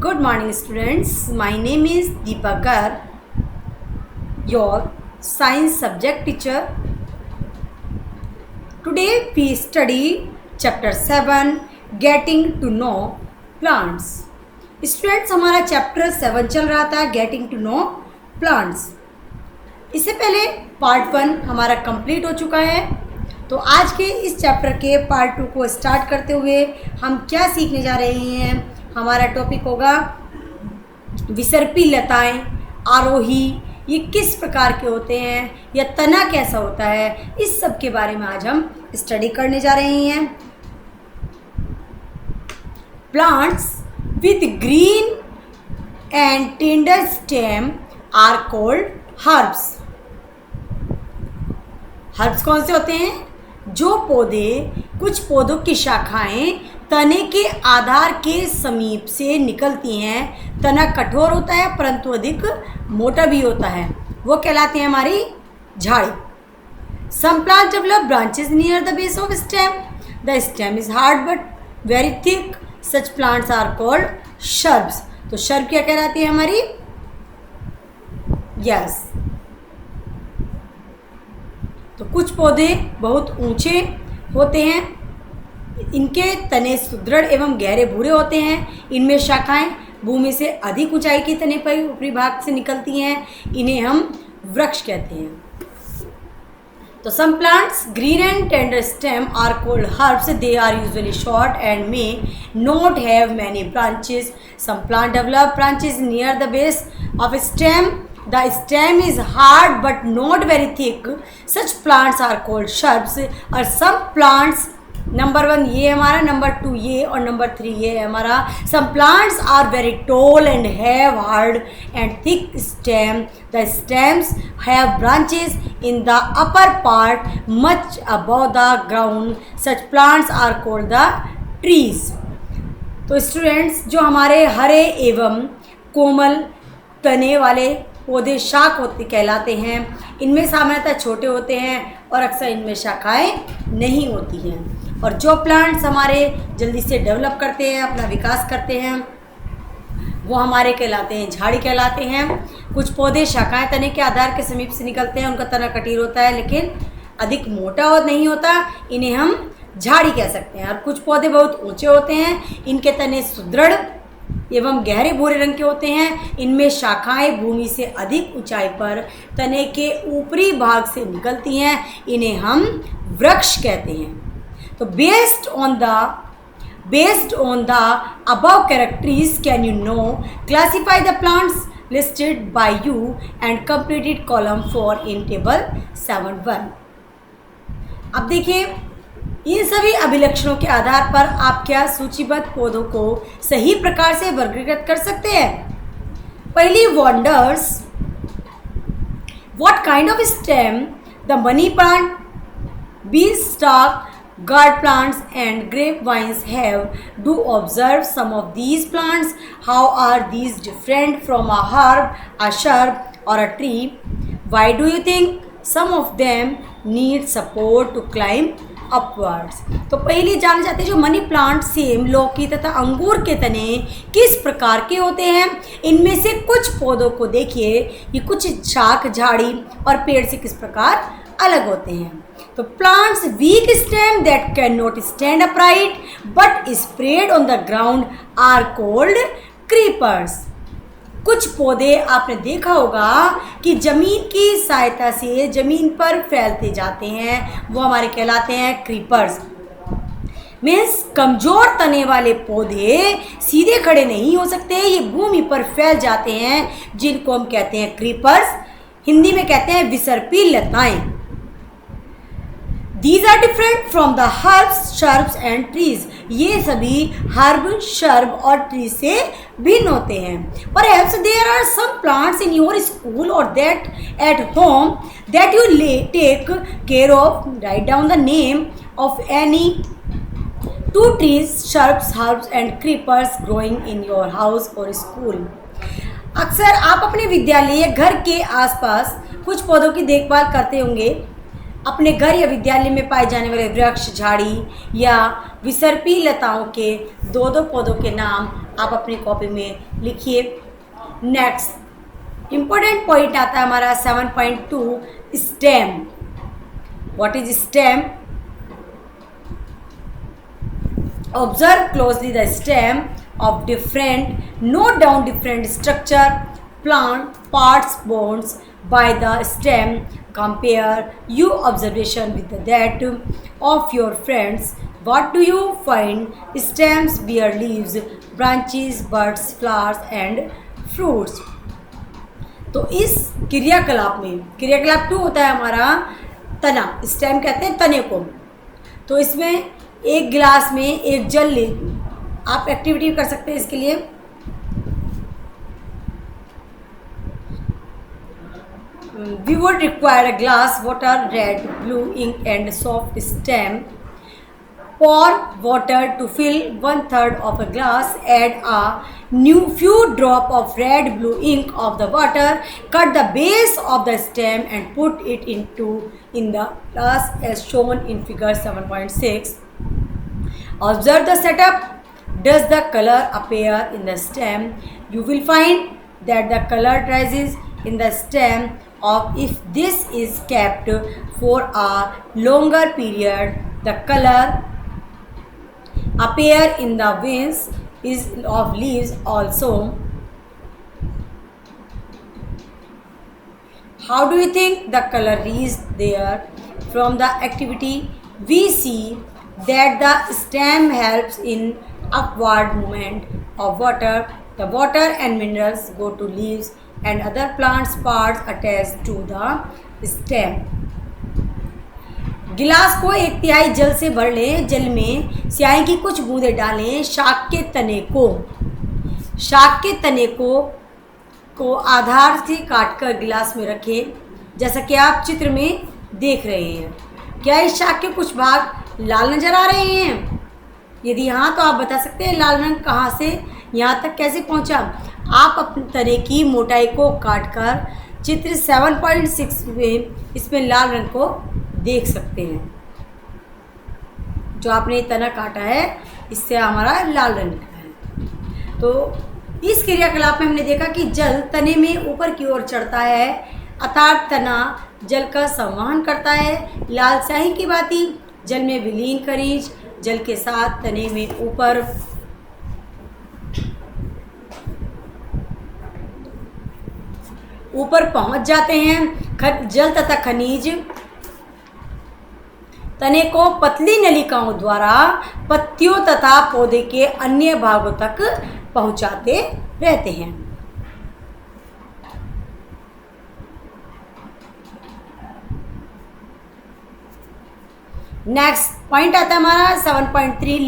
Good morning students, my name is Deepakar, your science subject teacher. Today we study chapter 7 Getting to know plants. Students हमारा chapter 7 चल रहा था Getting to know plants. इससे पहले part 1 हमारा complete हो चुका है। तो आज के इस चैप्टर के पार्ट 2 को स्टार्ट करते हुए हम क्या सीखने जा रहे हैं। हमारा टॉपिक होगा विसर्पी लताएं, आरोही, ये किस प्रकार के होते हैं या तना कैसा होता है, इस सब के बारे में आज हम स्टडी करने जा रहे हैं। Plants with green and tender stem are called herbs. Herbs कौन से होते हैं? जो पौधे, कुछ पौधों की शाखाएं तने के आधार के समीप से निकलती हैं। तना कठोर होता है परंतु अधिक मोटा भी होता है, वो कहलाते हैं हमारी झाड़ी। Some plant develop branches near the base of stem. The stem is hard but very thick. Such plants are called shrubs. तो शर्ब क्या कहलाती है हमारी? यस। तो कुछ पौधे बहुत ऊंचे होते हैं, इनके तने सुदृढ़ एवं गहरे भूरे होते हैं। इनमें शाखाएं भूमि से अधिक ऊंचाई के तने पर ऊपरी भाग से निकलती हैं। इन्हें हम वृक्ष कहते हैं। तो some plants green and tender stem are called herbs. They are usually short and may not have many branches. Some plant develop branches near the base of stem. The stem is hard but not very thick. Such plants are called shrubs. और some plants, number 1 ये हमारा, number 2 ये और number 3 ये हमारा। Some plants are very tall and have hard and thick stem. The stems have branches in the upper part much above the ground. Such plants are called the trees. तो students, जो हमारे हरे एवं कोमल तने वाले पौधे शाख होते कहलाते हैं। इनमें सामान्यतः छोटे होते हैं और अक्सर इनमें शाखाएं नहीं होती हैं। और जो प्लांट्स हमारे जल्दी से डेवलप करते हैं, अपना विकास करते हैं, वो हमारे कहलाते हैं झाड़ी कहलाते हैं। कुछ पौधे शाखाएं तने के आधार के समीप से निकलते हैं। उनका तना कटीर होता है लेकिन अधिक मोटा और नहीं होता, इन्हें हम झाड़ी कह सकते हैं। और कुछ पौधे बहुत ऊँचे होते हैं, इनके तने सुदृढ़ एवं गहरे भूरे रंग के होते हैं। इनमें शाखाएं भूमि से अधिक ऊंचाई पर तने के ऊपरी भाग से निकलती हैं। इन्हें हम वृक्ष कहते हैं। तो based on the above characteristics can you know classify the plants listed by you and completed column for in table 7.1। अब देखिए, इन सभी अभिलक्षणों के आधार पर आप क्या सूचीबद्ध पौधों को सही प्रकार से वर्गीकृत कर सकते हैं। पहली, wonders. What kind of stem the money plant, beanstalk, gourd plants and grapevines have? Do observe some of these plants. How are these different from a herb, a shrub or a tree? Why do you think some of them need support to climb upwards? तो पहले जाना चाहते हैं जो money plant, same, लौकी तथा अंगूर के तने किस प्रकार के होते हैं। इनमें से कुछ पौधों को देखिए, ये कुछ शाख, झाड़ी और पेड़ से किस प्रकार अलग होते हैं। तो plants weak stem that can not stand upright but spread on the ground are called creepers. कुछ पौधे आपने देखा होगा कि जमीन की सहायता से जमीन पर फैलते जाते हैं, वो हमारे कहलाते हैं क्रीपर्स। मीन्स कमजोर तने वाले पौधे सीधे खड़े नहीं हो सकते, ये भूमि पर फैल जाते हैं, जिनको हम कहते हैं क्रीपर्स। हिंदी में कहते हैं विसर्पी लताएं। These are different from the herbs, shrubs and trees. ये सभी हर्ब, शर्ब और ट्री से भिन्न होते हैं। Perhaps there are some plants in your school or that at home that you take care of. Write down the name of any 2 trees, shrubs, herbs and creepers growing in your house or school. अक्सर आप अपने विद्यालय या घर के आसपास कुछ पौधों की देखभाल करते होंगे। अपने घर या विद्यालय में पाए जाने वाले वृक्ष, झाड़ी या विसर्पी लताओं के दो दो पौधों के नाम आप अपनी कॉपी में लिखिए। नेक्स्ट इम्पोर्टेंट पॉइंट आता है हमारा 7.2 stem. What is stem? Observe closely the stem of different, note down different structure, plant parts, bonds by the stem. Compare your observation with that of your friends. What do you find? Stems bear leaves, branches, buds, flowers and fruits. तो इस क्रियाकलाप में क्रियाकलाप 2 होता है हमारा तना। Stem कहते हैं तने को। तो इसमें एक गिलास में एक जल ले, आप एक्टिविटी कर सकते हैं इसके लिए। We would require a glass, water, red, blue ink and soft stem. Pour water to fill 1/3 of a glass. Add a few drop of red blue ink of the water. Cut the base of the stem and put it in the glass as shown in figure 7.6. Observe the setup. Does the color appear in the stem? You will find that the color rises in the stem of if this is kept for a longer period. The color appear in the veins of leaves also. How do you think the color is there? From the activity we see that the stem helps in upward movement of water. The water and minerals go to leaves and other plants parts attached to the stem. गिलास को 1/3 जल से भर लें। जल में स्याही की कुछ बूंदें डालें। शाक के तने को आधार से काटकर गिलास में रखें, जैसा कि आप चित्र में देख रहे हैं। क्या इस शाक के कुछ भाग लाल नज़र आ रहे हैं? यदि हाँ तो आप बता सकते हैं लाल रंग कहाँ से यहाँ तक कैसे पहुँचा। आप अपने तने की मोटाई को काटकर चित्र 7.6 में इसमें लाल रंग को देख सकते हैं। जो आपने तना काटा है इससे हमारा लाल रंग है। तो इस क्रियाकलाप में हमने देखा कि जल तने में ऊपर की ओर चढ़ता है, अर्थात तना जल का संवहन करता है। लाल स्याही की भांति जल में विलीन खनिज जल के साथ तने में ऊपर पहुंच जाते हैं। जल तथा खनिज तने को पतली नलिकाओं द्वारा पत्तियों तथा पौधे के अन्य भागों तक पहुंचाते रहते हैं। नेक्स्ट पॉइंट आता है हमारा 7.3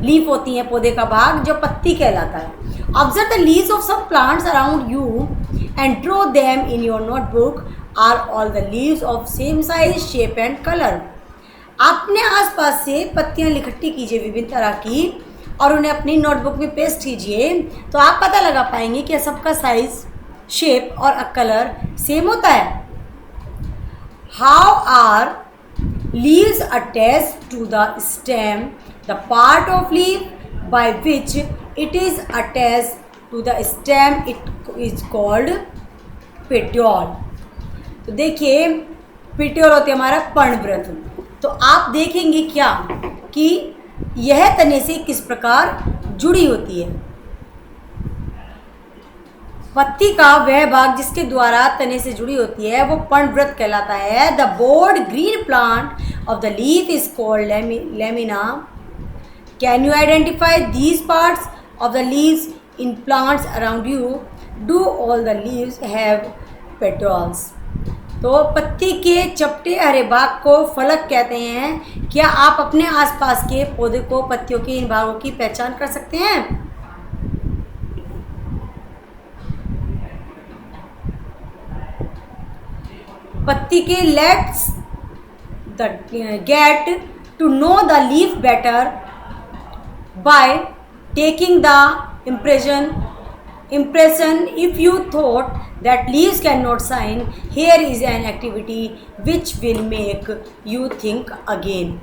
लीफ होती है पौधे का भाग जो पत्ती कहलाता है। Observe the leaves of some plants around you and draw them in your notebook. Are all the leaves of same size, shape and colour? अपने आसपास से पत्तियां इकट्ठी कीजिए विभिन्न तरह की और उन्हें अपनी नोटबुक में पेस्ट कीजिए, तो आप पता लगा पाएंगे कि सबका साइज, शेप और कलर सेम होता है। How are leaves attached to the stem? The part of leaf by which it is attached to the stem it is called petiole. तो देखिए petiole होते हमारा पर्णवृत्त। तो आप देखेंगे क्या कि यह तने से किस प्रकार जुड़ी होती है। पत्ती का वह भाग जिसके द्वारा तने से जुड़ी होती है वो पर्णवृत्त कहलाता है। The board green plant of the leaf is called lamina. Can you identify these parts of the leaves in plants around you? Do all the leaves have petals? तो पत्ती के चपटे हरे भाग को फलक कहते हैं। क्या आप अपने आसपास के पौधे को पत्तियों के इन भागों की पहचान कर सकते हैं? पत्ती के let's the get to know the leaf better by taking the impression. If you thought that leaves cannot shine, here is an activity which will make you think again.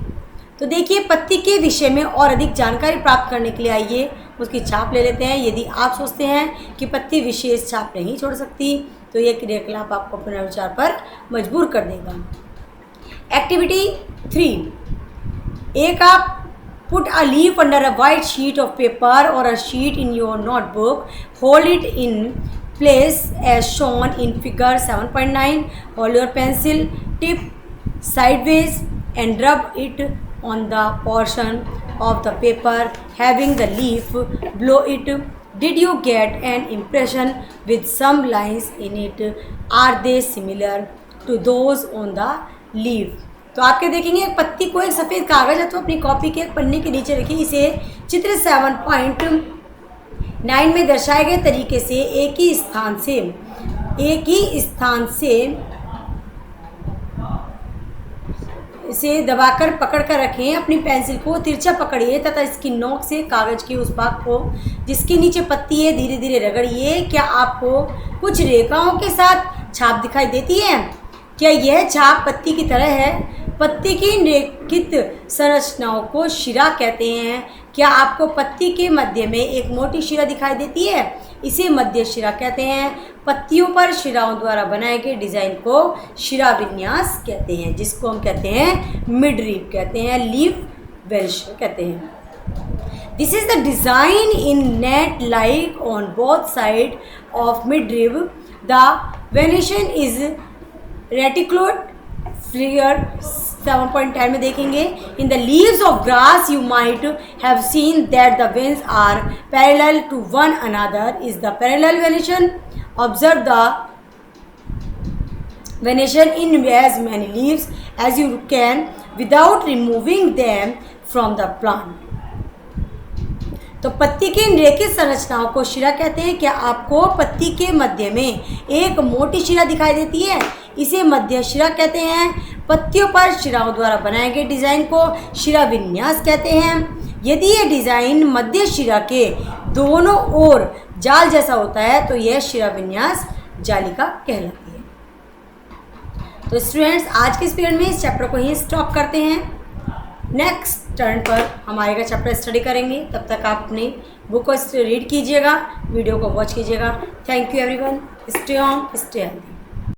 तो देखिए पत्ती के विषय में और अधिक जानकारी प्राप्त करने के लिए आइए उसकी छाप ले लेते हैं। यदि आप सोचते हैं कि पत्ती विशेष छाप नहीं छोड़ सकती तो यह क्रियाकलाप आपको पुनर्विचार पर मजबूर कर देगा। एक्टिविटी 3, एक आप put a leaf under a white sheet of paper or a sheet in your notebook. Hold it in place as shown in figure 7.9. Hold your pencil tip sideways and rub it on the portion of the paper having the leaf below it. Did you get an impression with some lines in it? Are they similar to those on the leaf? तो आपके देखेंगे एक पत्ती को एक सफ़ेद कागज़ अथवा अपनी कॉपी के एक पन्ने के नीचे रखिए। इसे चित्र 7.9 में दर्शाए गए तरीके से एक ही स्थान से इसे दबाकर पकड़ कर रखें। अपनी पेंसिल को तिरछा पकड़िए तथा इसकी नोक से कागज़ के उस भाग को जिसके नीचे पत्ती है धीरे धीरे रगड़िए। क्या आपको कुछ रेखाओं के साथ छाप दिखाई देती है? क्या यह छाप पत्ती की तरह है? पत्ती की रेखित संरचनाओं को शिरा कहते हैं। क्या आपको पत्ती के मध्य में एक मोटी शिरा दिखाई देती है? इसे मध्य शिरा कहते हैं। पत्तियों पर शिराओं द्वारा बनाए गए डिज़ाइन को शिरा विन्यास कहते हैं, जिसको हम कहते हैं मिडरीफ कहते हैं, लीफ वेल्श कहते हैं। This is the design in net like on both side of midrib. The venation is reticulate figure 7.10 में देखेंगे। In the leaves of grass you might have seen that the veins are parallel to one another is the parallel venation. Observe the venation in as many leaves as you can without removing them from the plant. तो पत्ती की रेखित संरचनाओं को शिरा कहते हैं। क्या आपको पत्ती के मध्य में एक मोटी शिरा दिखाई देती है? इसे मध्य शिरा कहते हैं। पत्तियों पर शिराओं द्वारा बनाए गए डिज़ाइन को शिरा विन्यास कहते हैं। यदि यह डिज़ाइन मध्य शिरा के दोनों ओर जाल जैसा होता है तो यह शिरा विन्यास जालिका कहलाती है। तो स्टूडेंट्स आज के इस पीरियड में इस चैप्टर को ही स्टॉप करते हैं। नेक्स्ट टर्न पर हम आएगा चैप्टर स्टडी करेंगे। तब तक आप अपनी बुक को रीड कीजिएगा, वीडियो को वॉच कीजिएगा। Thank you everyone. Stay home, stay healthy.